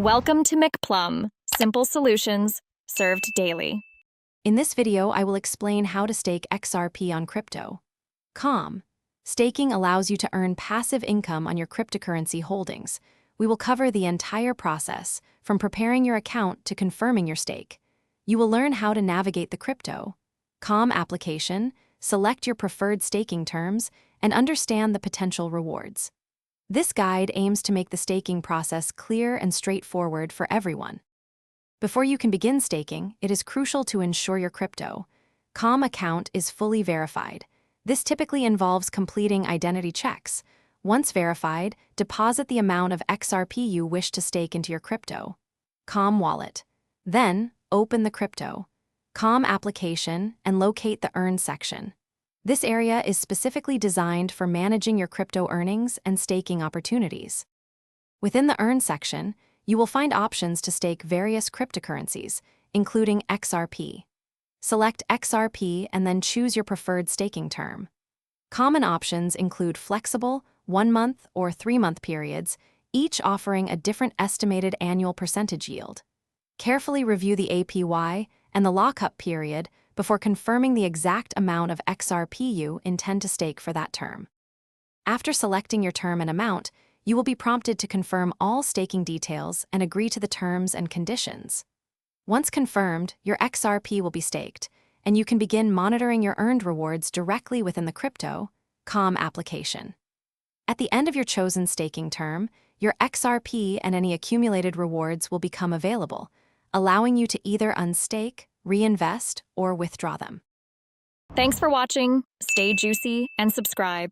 Welcome to McPlum, simple solutions served daily. In this video, I will explain how to stake XRP on crypto. Staking allows you to earn passive income on your cryptocurrency holdings. We will cover the entire process, from preparing your account to confirming your stake. You will learn how to navigate the crypto application, select your preferred staking terms, and understand the potential rewards. This guide aims to make the staking process clear and straightforward for everyone. Before you can begin staking, it is crucial to ensure your crypto account is fully verified. This typically involves completing identity checks. Once verified, deposit the amount of XRP you wish to stake into your crypto wallet. Then, open the crypto application and locate the Earn section. This area is specifically designed for managing your crypto earnings and staking opportunities. Within the Earn section, you will find options to stake various cryptocurrencies, including XRP. Select XRP and then choose your preferred staking term. Common options include flexible, 1-month or 3-month periods, each offering a different estimated annual percentage yield. Carefully review the APY and the lockup period before confirming the exact amount of XRP you intend to stake for that term. After selecting your term and amount, you will be prompted to confirm all staking details and agree to the terms and conditions. Once confirmed, your XRP will be staked, and you can begin monitoring your earned rewards directly within the crypto application. At the end of your chosen staking term, your XRP and any accumulated rewards will become available, allowing you to either unstake, reinvest, or withdraw them. Thanks for watching. Stay juicy and subscribe.